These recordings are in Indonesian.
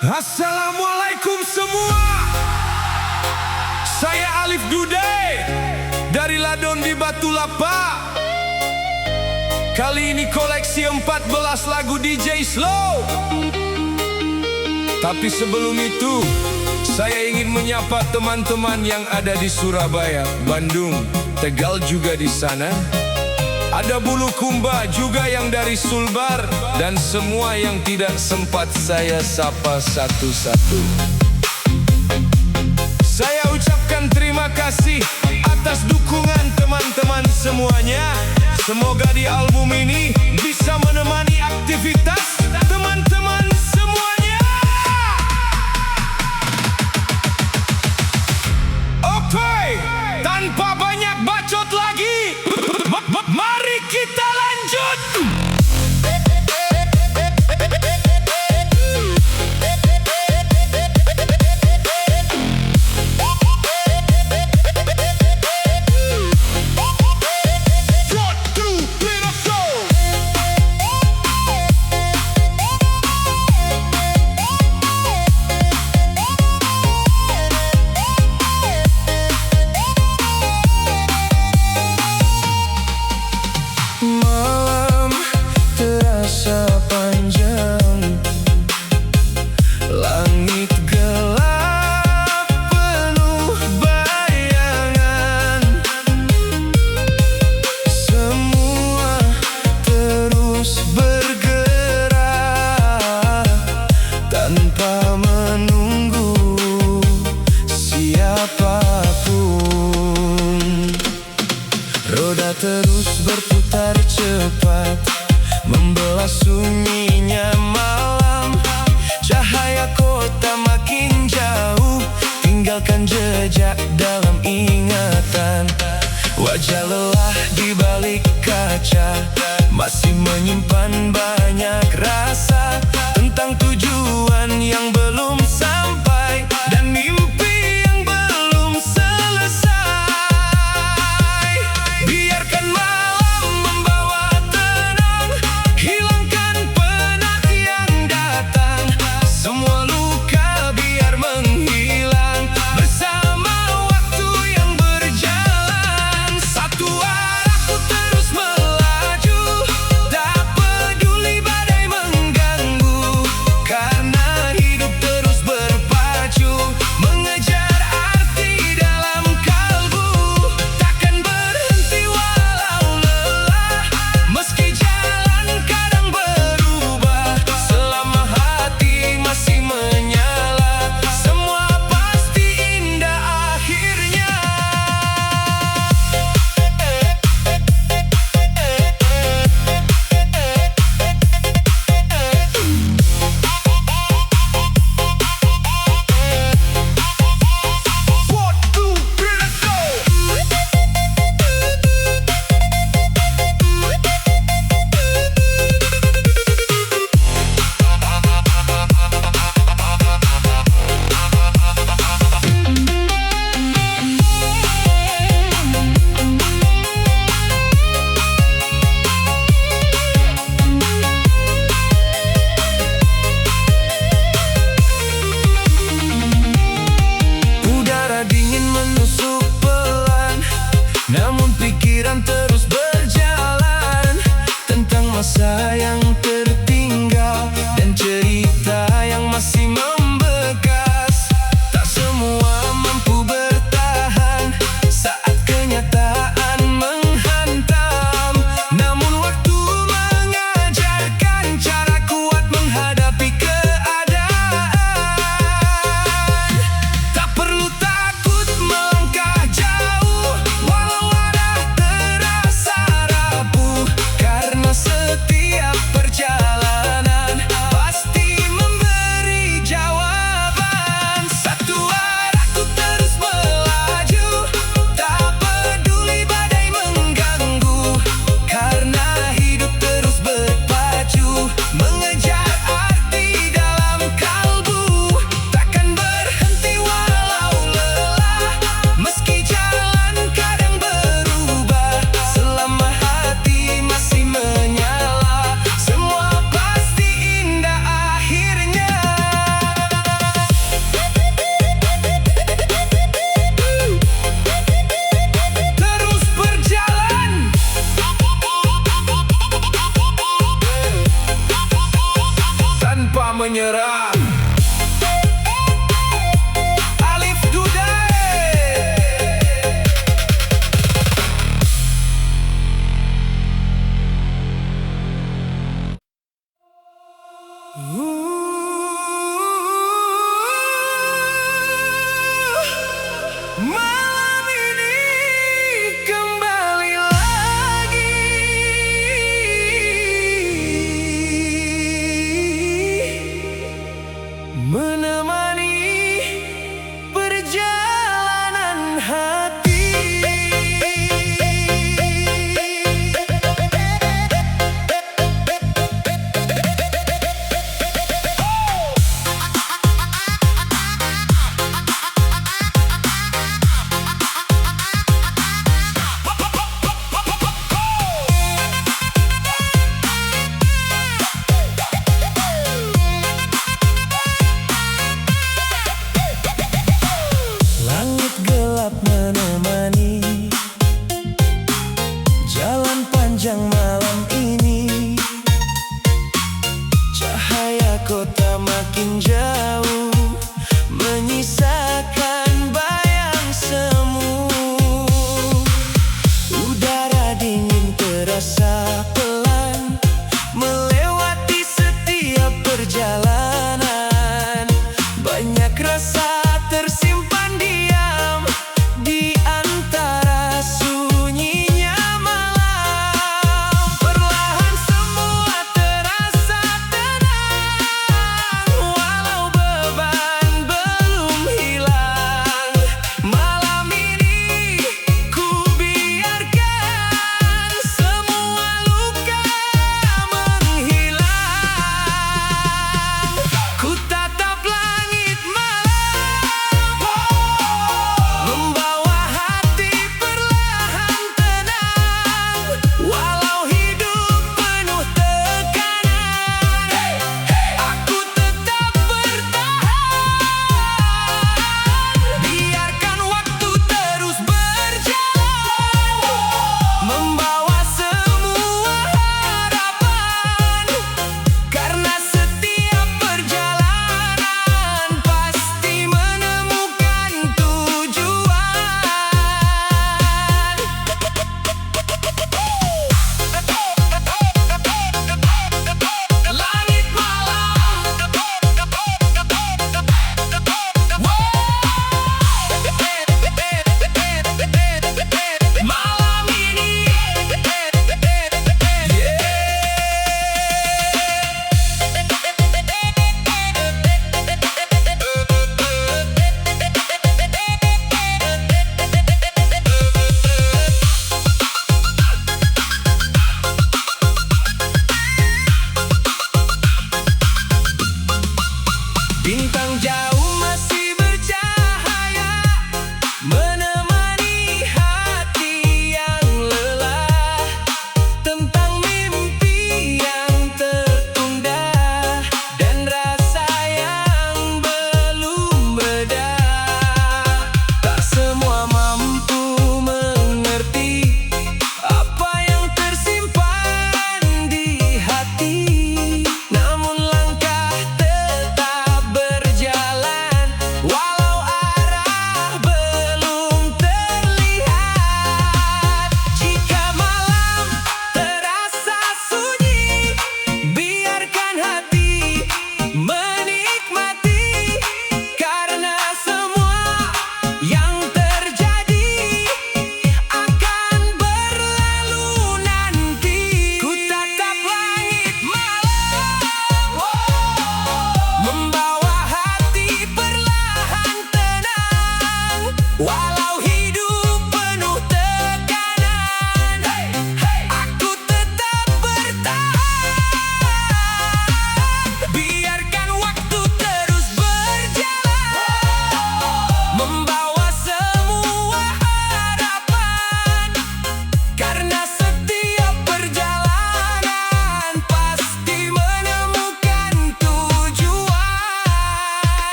Assalamualaikum semua. Saya Alif Dude dari Ladon di Batu Lapa. Kali ini koleksi 14 lagu DJ Slow. Tapi sebelum itu, saya ingin menyapa teman-teman yang ada di Surabaya, Bandung, Tegal juga di sana. Ada Bulukumba juga yang dari Sulbar, dan semua yang tidak sempat saya sapa satu-satu. Saya ucapkan terima kasih atas dukungan teman-teman semuanya. Semoga di album ini bisa menemani aktivitas teman-teman semuanya. Oke, tanpa banyak bacot lagi, mari kita lanjut. Roda terus berputar cepat, membelah sunyinya malam. Cahaya kota makin jauh, tinggalkan jejak dalam ingatan. Wajah lelah di balik kaca, masih menyimpan banyak rasa tentang tujuan yang belum sampai dan mimpi yang belum selesai. Biarkan malam membawa tenang, hilangkan penat yang datang. Semua luka biar menghilang bersama waktu yang berjalan. Satu arah ku terus melaju, tak peduli badai mengganggu. pernah menyerah. Alif Dudae. Malam ini kembali lagi menemani perjalanan hati. Langit gelap menemani jalan panjang malam ini. Cahaya kota makin jauh, menyisakan bayang semu. Udara dingin terasa pelan melewati setiap perjalanan. Banyak rasa tersimpan diam di antara sunyinya malam. Perlahan semua terasa tenang, walau beban belum hilang.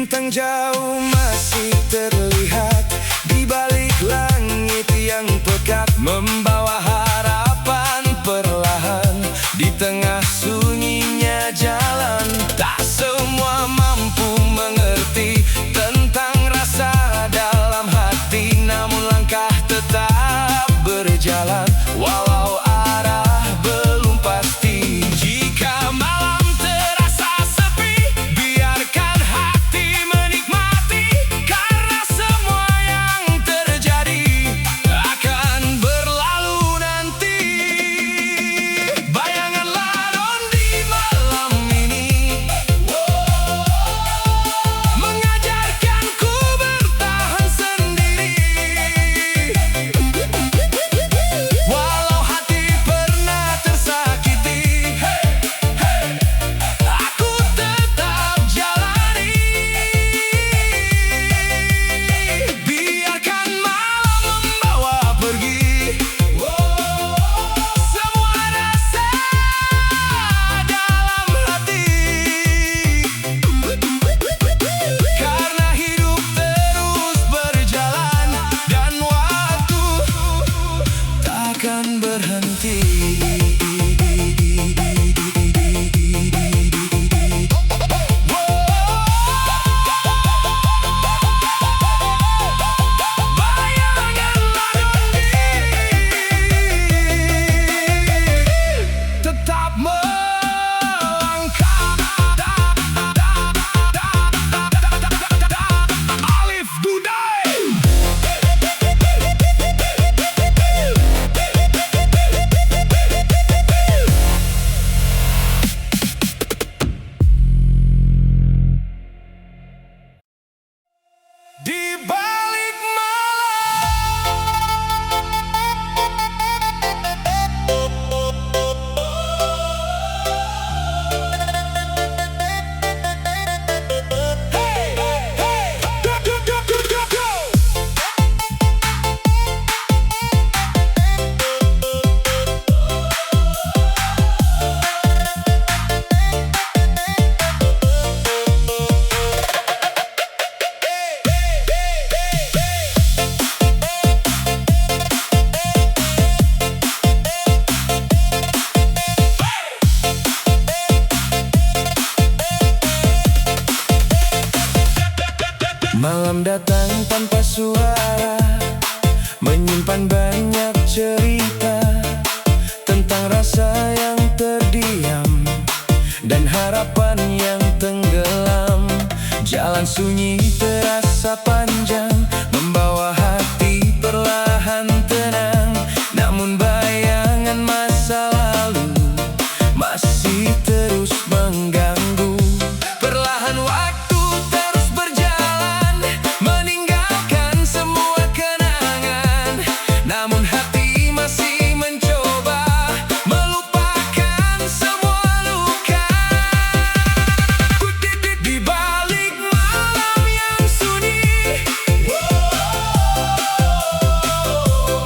Bintang jauh masih terlihat di balik langit yang pekat, membawa harapan perlahan di tengah sunyinya jalan. Tak semua mampu mengerti tentang rasa dalam hati, namun langkah tetap berjalan walau arah belum pasti. Jika malam terasa sepi, biarkan hati menikmati, karena semua yang terjadi akan berlalu nanti. Bayanganlah Ron di malam ini, mengajarkanku bertahan sendiri. Walau hati pernah tersakiti, aku tetap jalani. Biarkan malam membawa pergi semua rasa dalam hati, karena hidup terus berjalan dan waktu takkan berhenti. Bayanganlah tetap melangkah. Alif Dudai. Di balik malam datang tanpa suara, menyimpan banyak cerita tentang rasa yang terdiam dan harapan yang tenggelam. Jalan sunyi terasa panjang, membawa hati perlahan tenang, namun bayangan masa lalu masih terus mengganggu. Perlahan waktu terus berjalan, meninggalkan semua kenangan, namun hati masih mencoba melupakan semua luka. Di balik malam yang sunyi,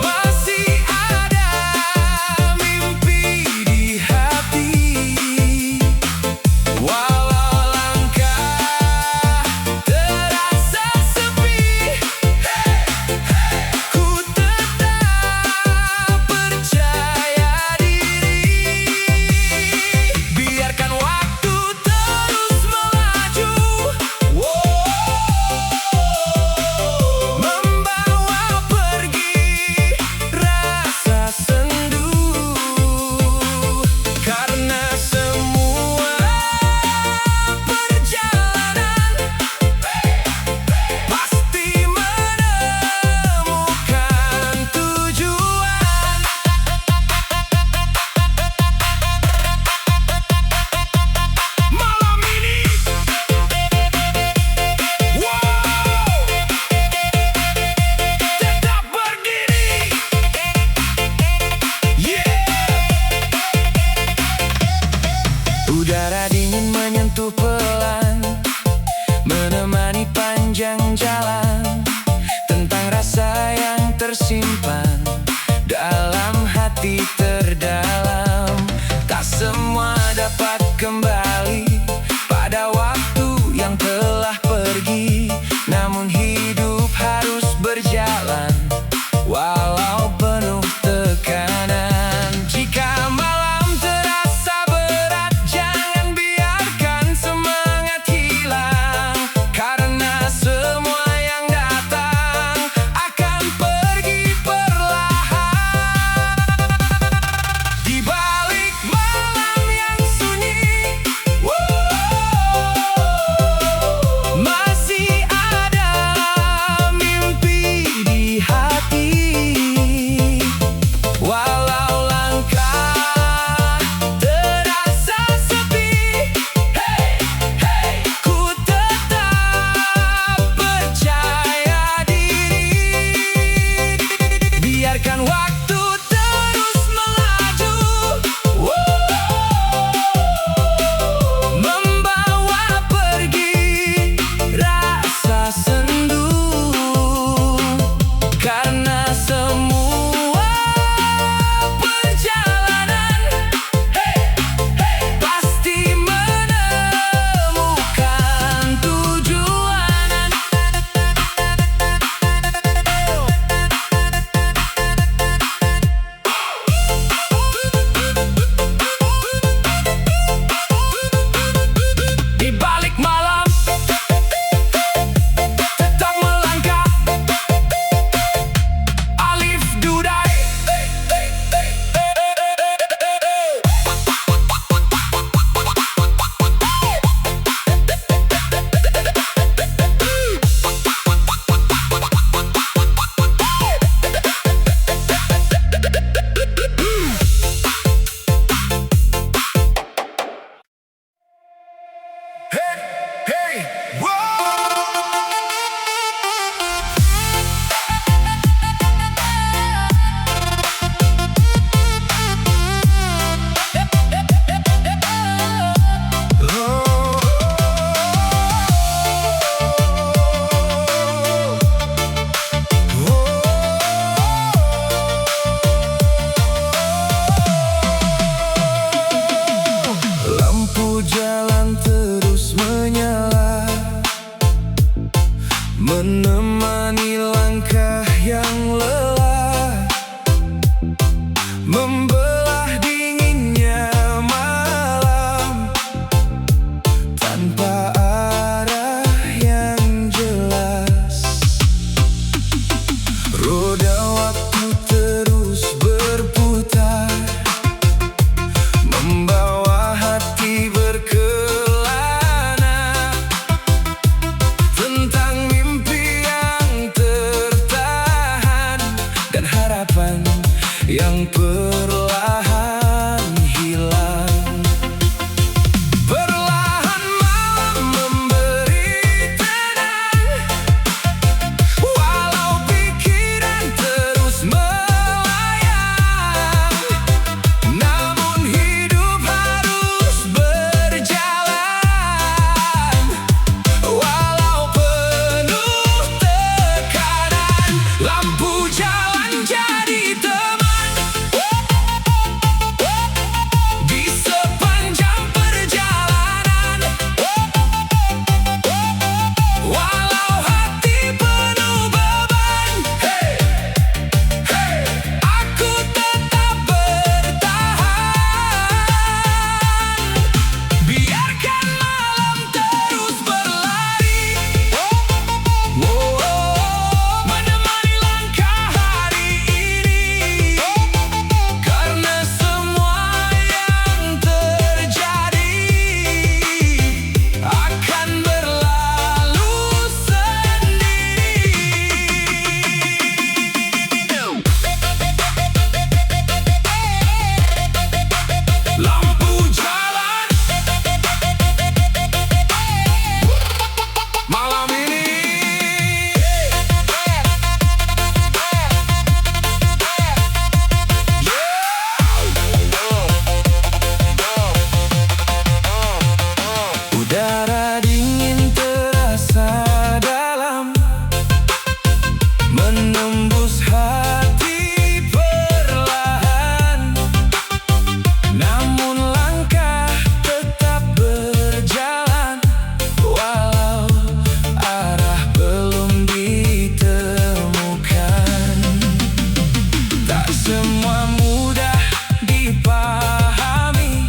masih ada mimpi di hati. Walau langkah menyala, menemani langkah yang lelah, membelah dinginnya malam tanpa arah yang jelas. Roda waktu terus berputar, membawa hati berkelana tentang mimpi yang tertahan dan harapan yang perlahan hilang. Perlahan malam memberi tenang, walau pikiran terus melayang. Namun hidup harus berjalan, walau penuh tekanan. Lampu jalan jadi teman di sepanjang perjalanan, walau hati penuh beban. Hey, hey, aku tetap bertahan. Biarkan malam terus berlari, menemani langkah hari ini. Karena semua yang terjadi akan berlalu sendiri. Lampu jalan malam ini. Udara dingin terasa dalam, menembus hati perlahan. Namun langkah tetap berjalan, walau arah belum ditemukan. Tak semua mudah dipahami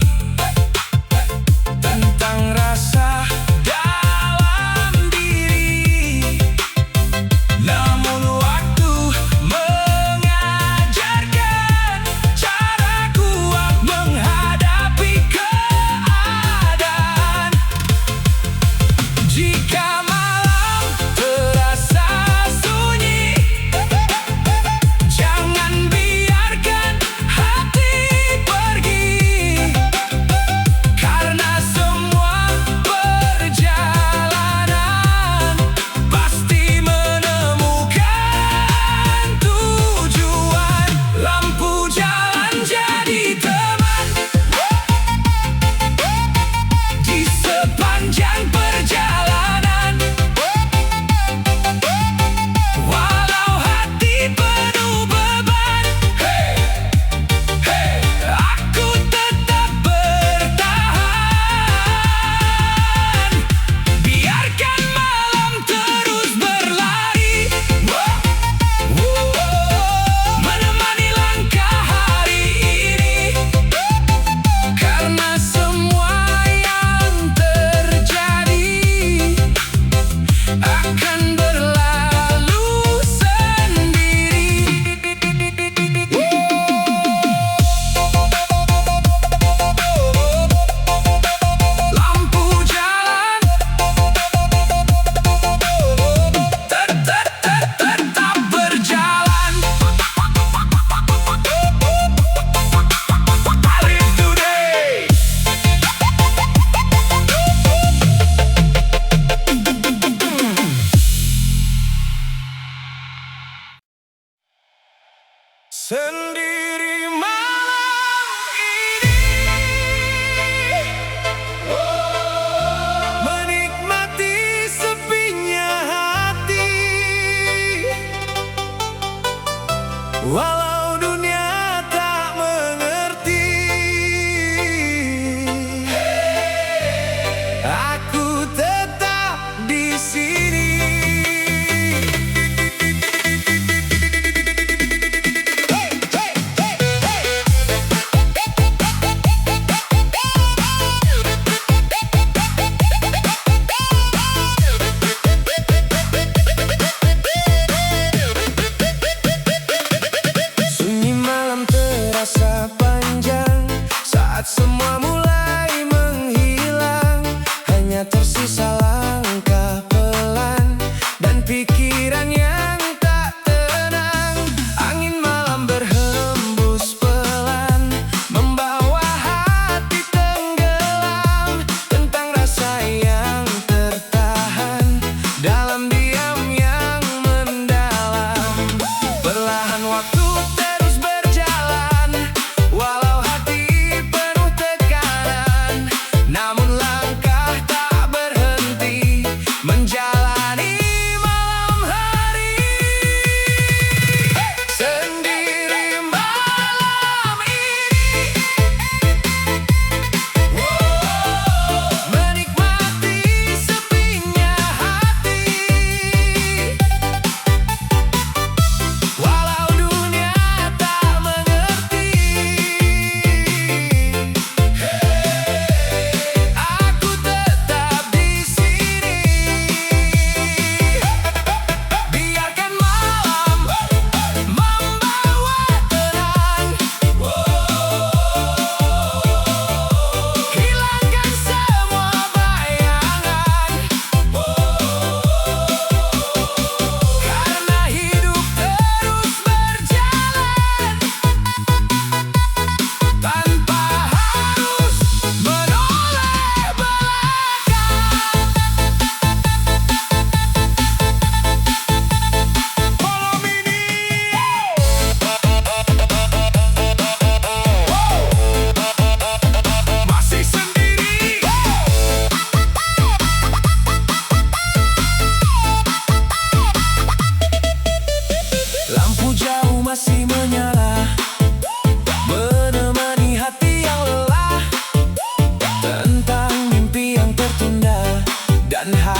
tentang rasa dalam diri. Namun waktu mengajarkan cara kuat menghadapi keadaan. Jika malam terasa sunyi, jangan biarkan hati pergi. Karena semua perjalanan pasti menemukan tujuan. Lampu jalan jadi teman di sepanjang perjalanan,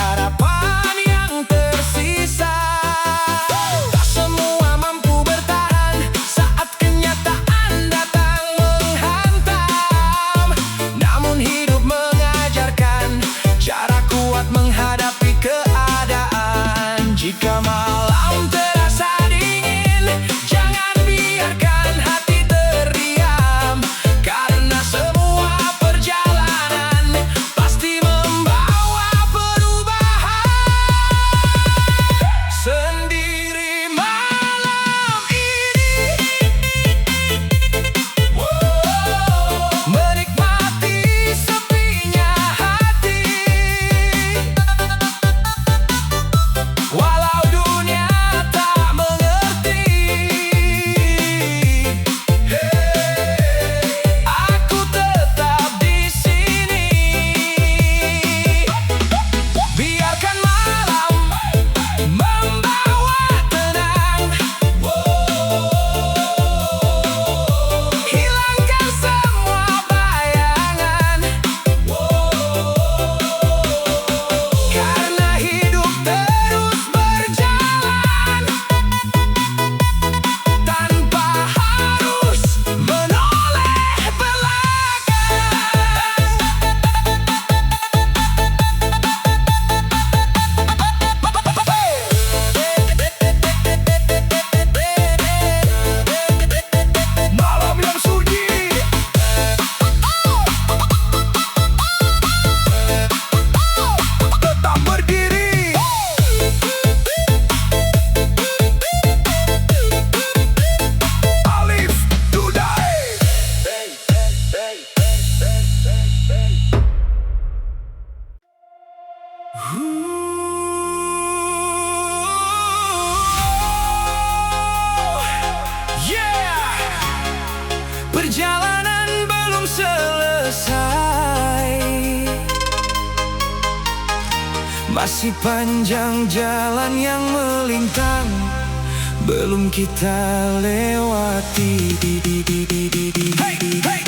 harapan yang tersisa. Tak semua mampu bertahan saat kenyataan datang menghantam. Namun hidup mengajarkan cara kuat menghadapi keadaan. Jika malam terasa dingin, jangan biarkan hati terdiam, karena semua perjalanan pasti membawa perubahan. Sendiri malam ini, menikmati sepinya hati. Walau dunia tak mengerti, aku tetap di sini. Biarkan malam membawa tenang, hilangkan semua bayangan, karena hidup terus berjalan tanpa harus menoleh belakang. Malam yang sunyi, tetap berdiri. Alif Dudai. Yeah! Perjalanan belum selesai, masih panjang jalan yang melintang, belum kita lewati. Hey, hey, hey.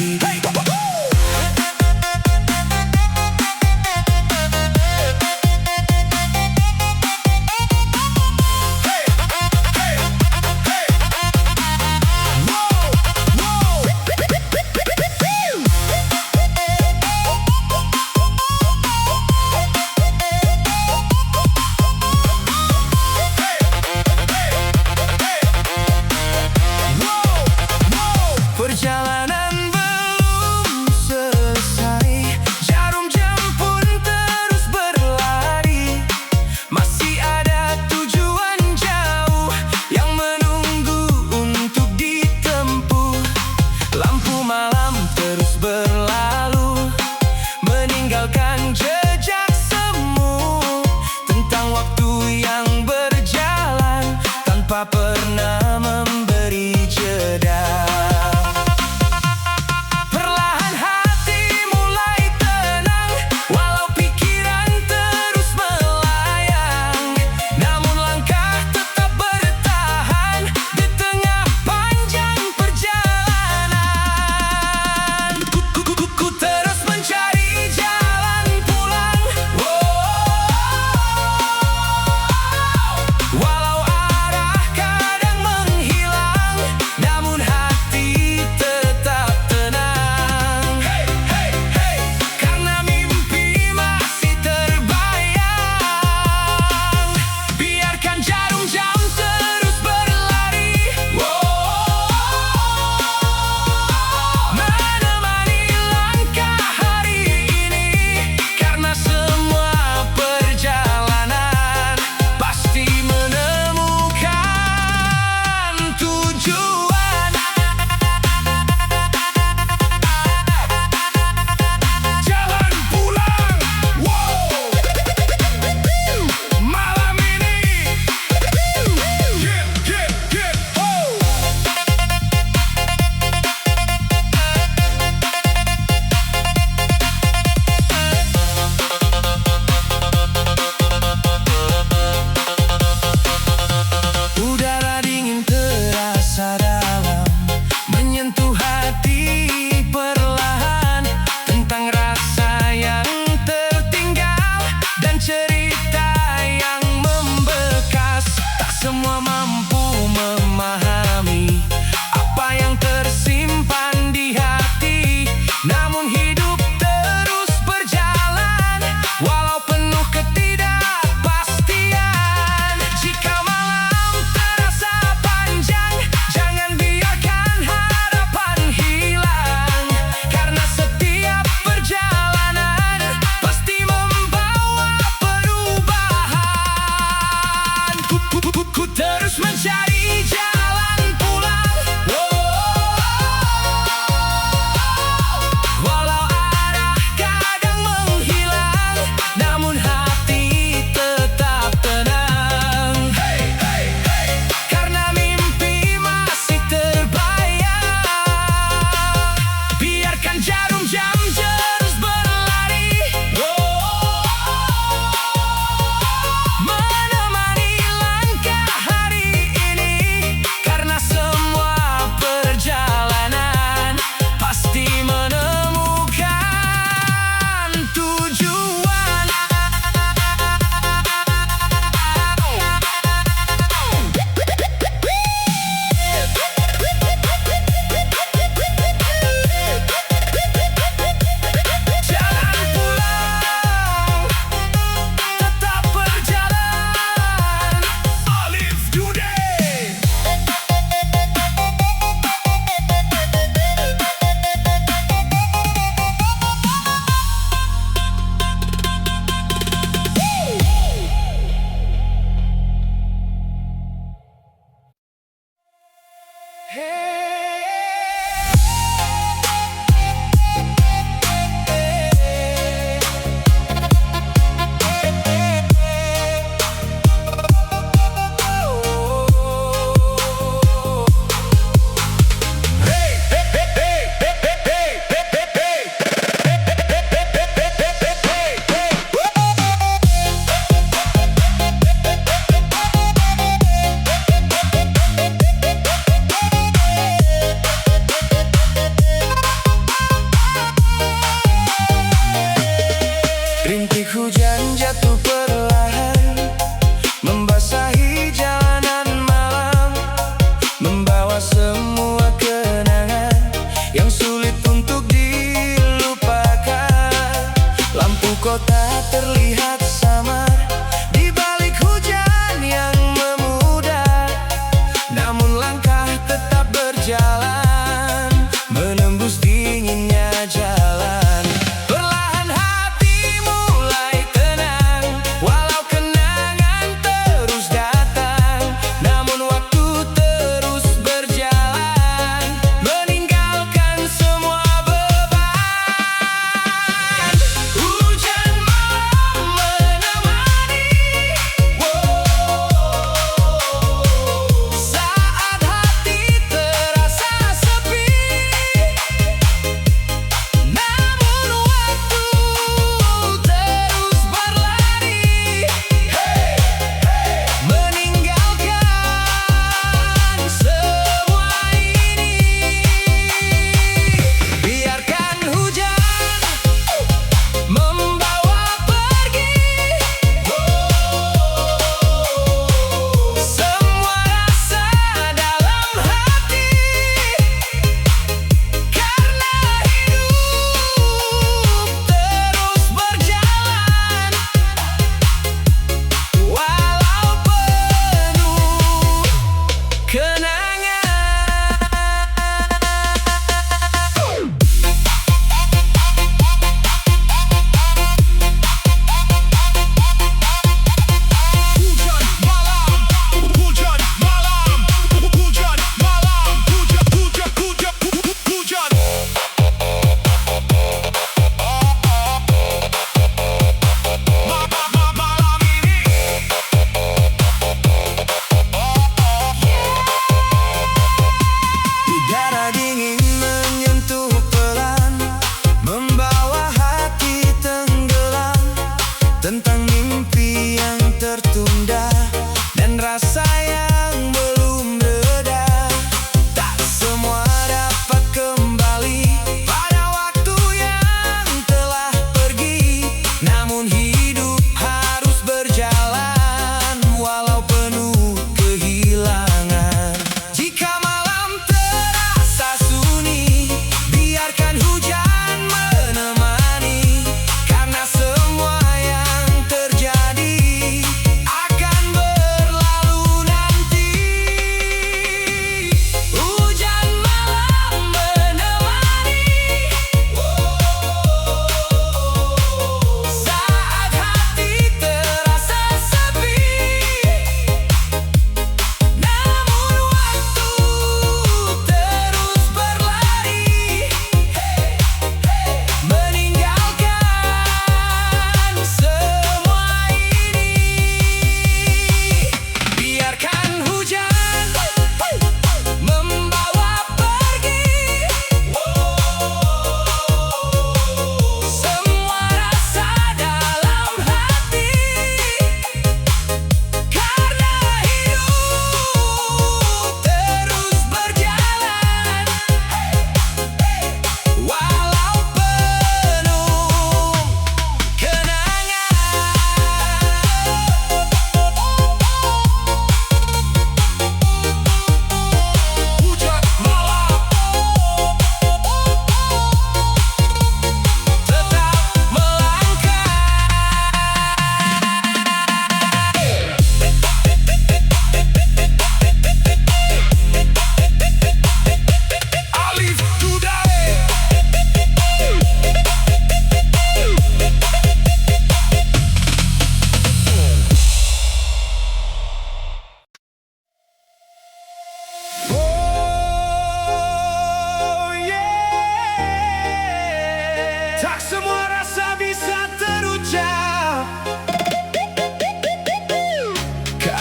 semua mampu memahami apa yang tersimpan di hati. Namun hidup terus berjalan walau penuh ketidakpastian. Jika malam terasa panjang, jangan biarkan harapan hilang, karena setiap perjalanan pasti membawa perubahan. Ku terus mencari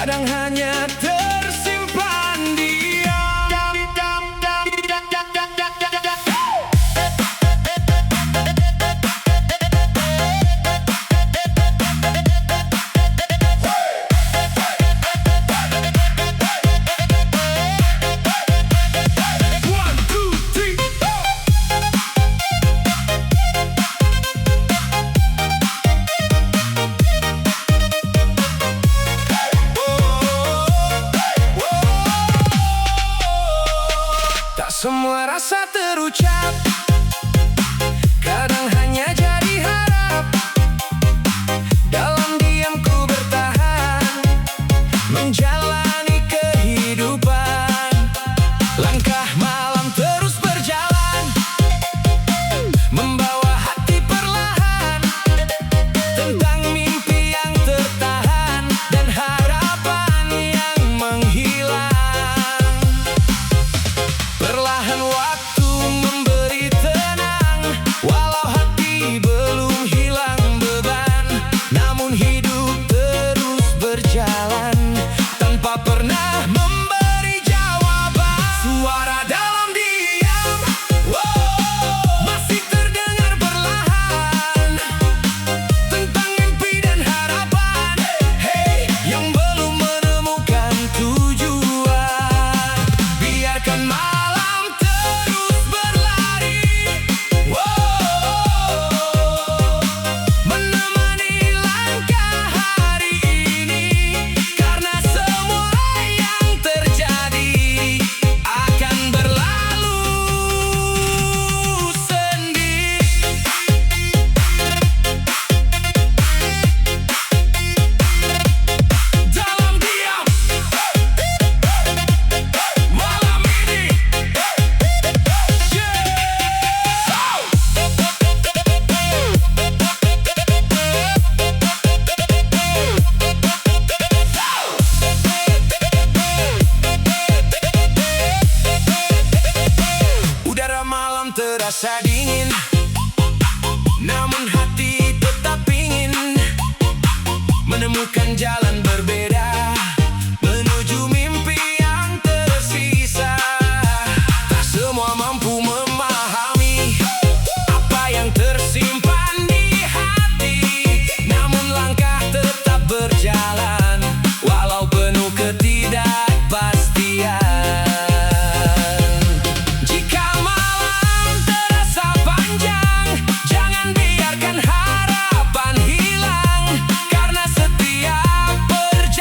kadang hanya tersimpan diam. One, two, three, four. Tak semua rasa terucap, kadang hanya jadi harap. Dalam diam ku bertahan, menjalani kehidupan. Langkah malam terus berjalan, membawa hati perlahan tentang mimpi yang tertahan dan harapan yang menghilang. Perlahan waktu memberi tenang, walau hati belum hilang beban. Namun hidup terus berjalan tanpa pernah memberi jawaban. Suara dalam diam, masih terdengar perlahan tentang mimpi dan harapan, yang belum menemukan tujuan. Biarkan malam terus berlari, menemani langkah hari ini. Karena semua yang terjadi akan berlalu sendiri. Dalam diam, malam ini, udara malam terasa dingin, namun hati tetap ingin menemukan jalan berbeda menuju mimpi yang tersisa. Tak semua mampu memahami apa yang tersimpan di hati, namun langkah tetap berjalan walau penuh ketidakpastian. Jika malam terasa panjang, jangan biarkan harapan hilang, karena setiap perjalanan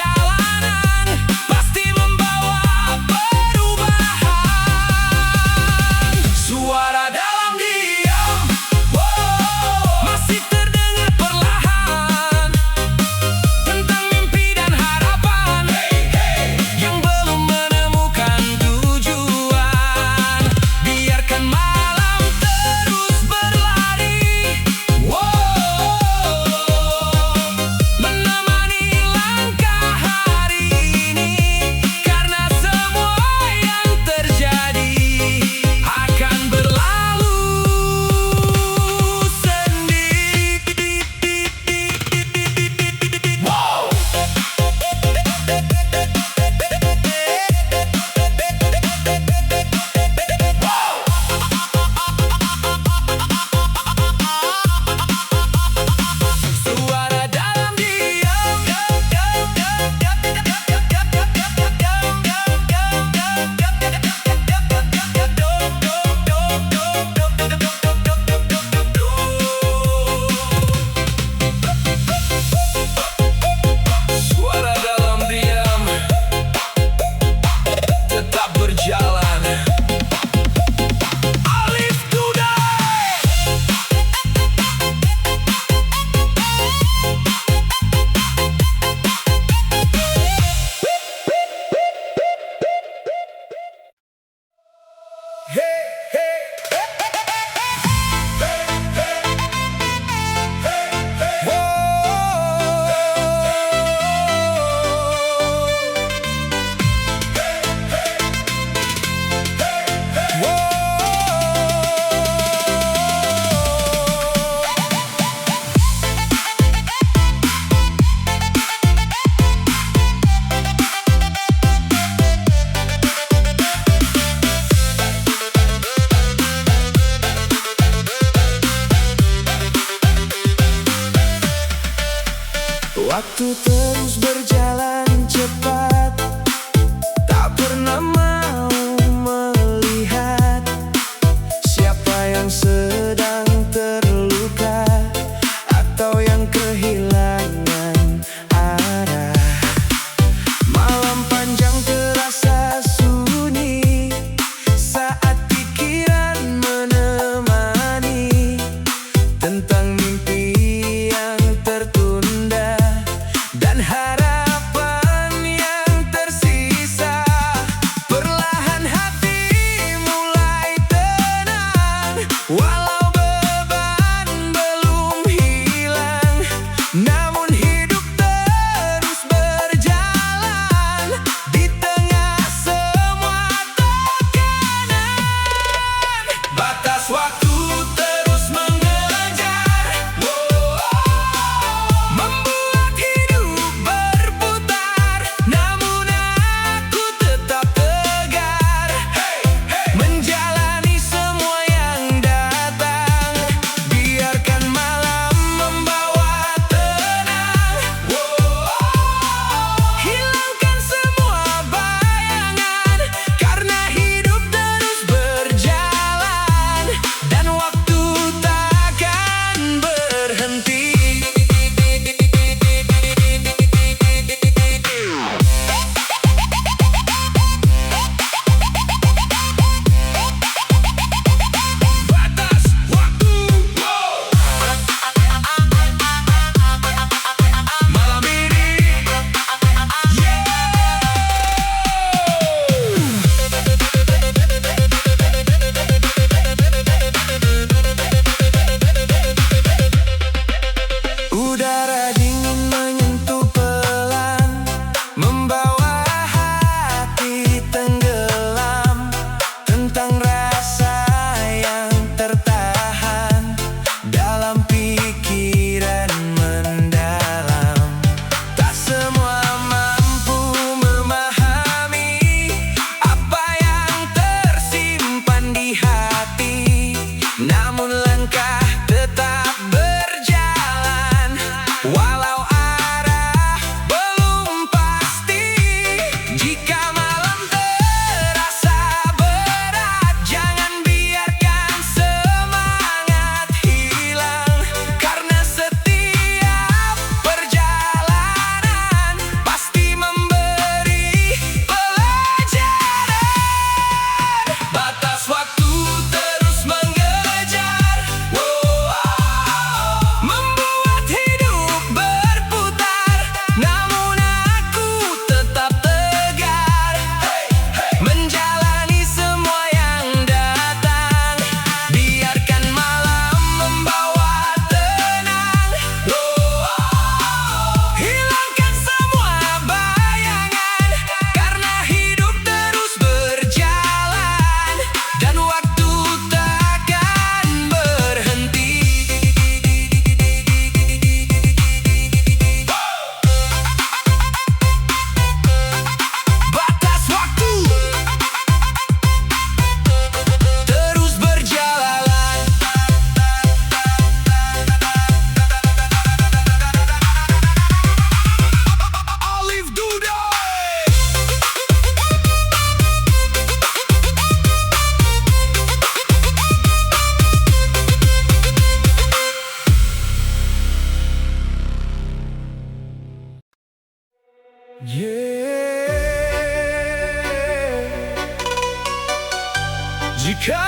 Jika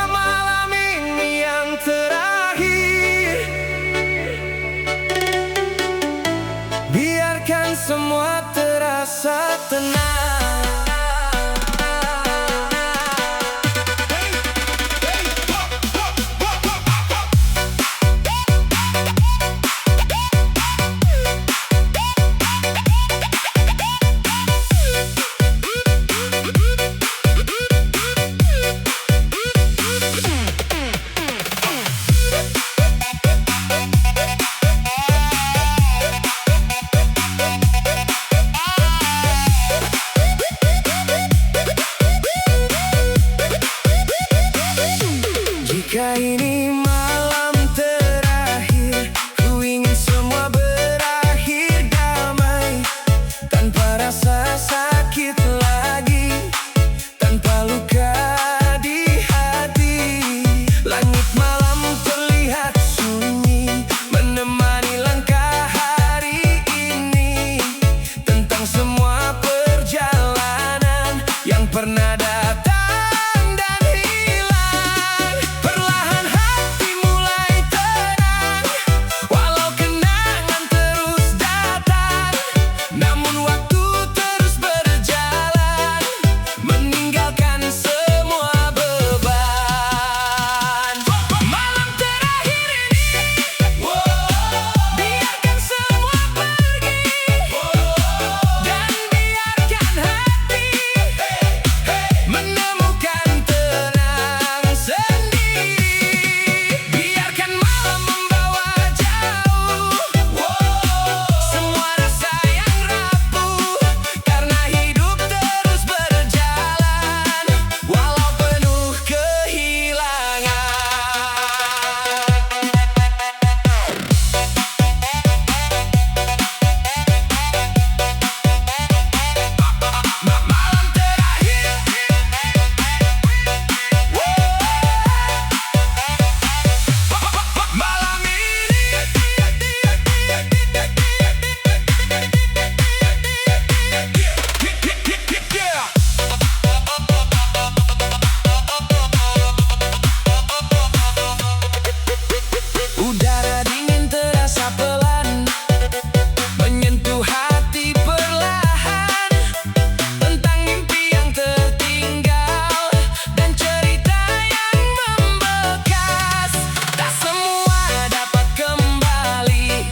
malam ini yang terakhir, biarkan semua terasa tenang. Jika ini malam terakhir, ku ingin semua berakhir damai, tanpa rasa sakit lagi, tanpa luka di hati. Langit malam terlihat sunyi, menemani langkah hari ini. Tentang semua perjalanan yang pernah datang dan hilang, perlahan hati mulai tenang. Walau kenangan terus datang, namun waktu terus berjalan, meninggalkan semua beban. Malam terakhir ini, biarkan semua pergi, dan biarkan hati menemukan tenang sendiri. Biarkan malam membawa jauh semua rasa yang rapuh, karena hidup terus berjalan walau penuh kehilangan. Malam terakhir, malam udara dingin terasa pelan, menyentuh hati perlahan, tentang mimpi yang tertinggal dan cerita yang membekas. Tak semua dapat kembali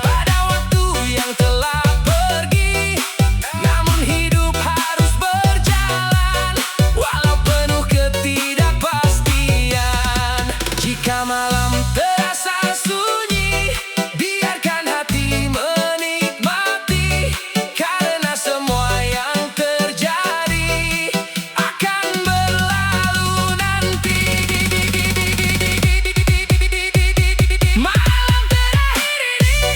pada waktu yang telah pergi, namun hidup harus berjalan walau penuh ketidakpastian. Jika malam terasa sunyi, biarkan hati menikmati, karena semua yang terjadi akan berlalu nanti. Malam terakhir ini,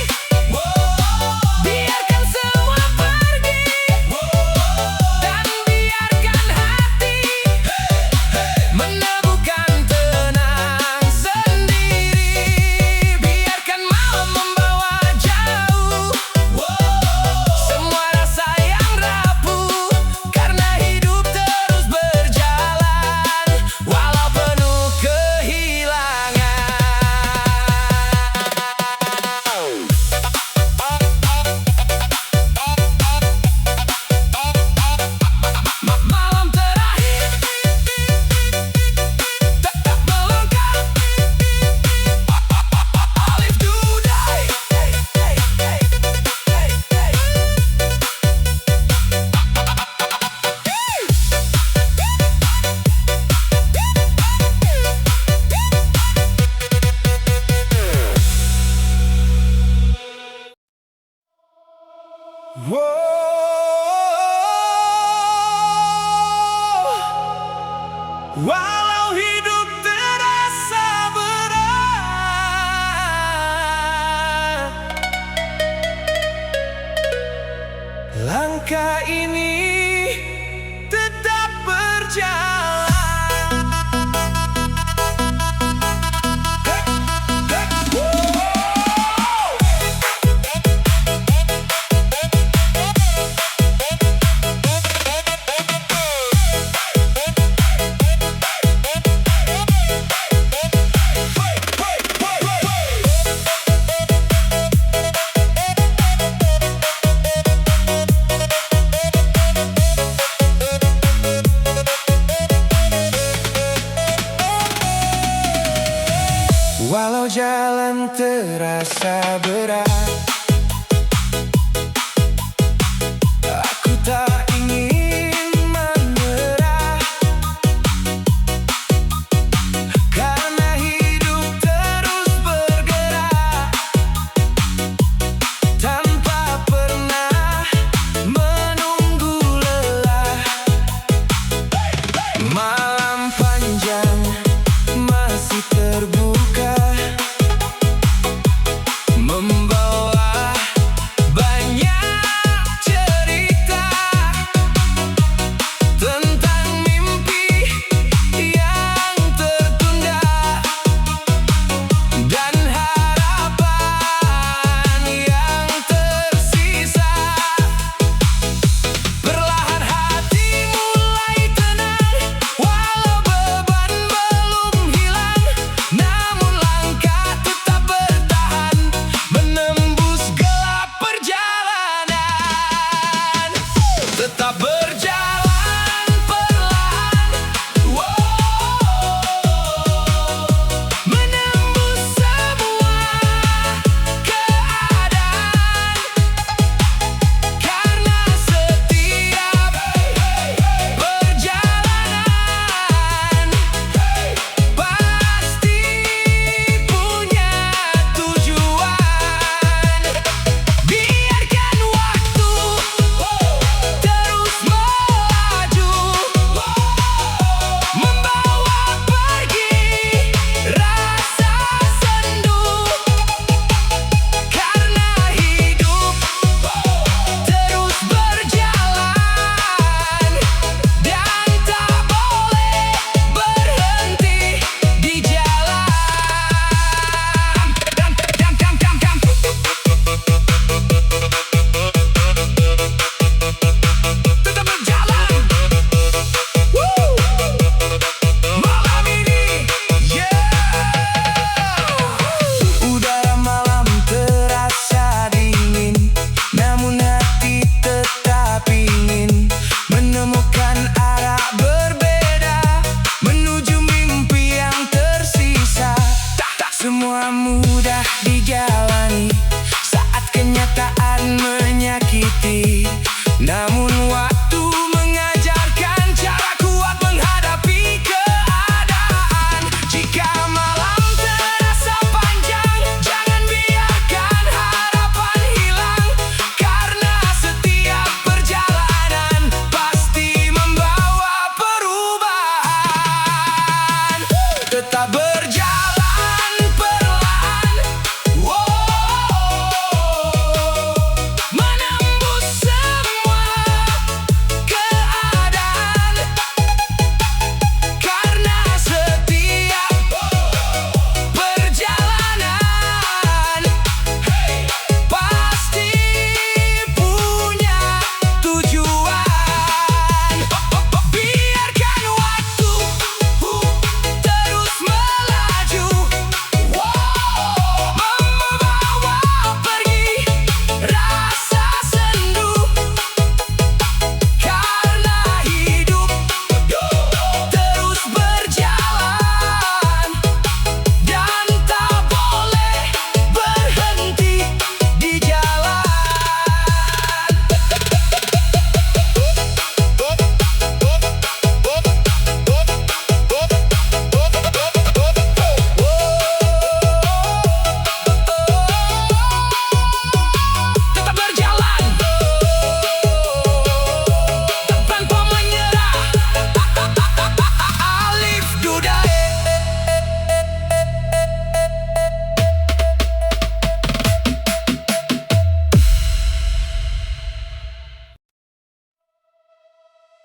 biarkan semua pergi, dan biarkan hati menemukan tenang sendiri. Biarkan malam membawa jauh semua rasa yang rapuh, karena hidup terus berjalan walau penuh kehilangan. Malam terakhir tetap melangkah, Alif Dudai. Walau hidup terasa berat, langkah ini tetap berjalan.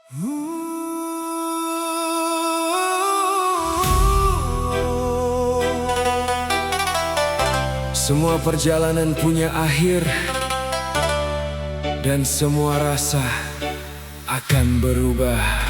Semua perjalanan punya akhir, dan semua rasa akan berubah.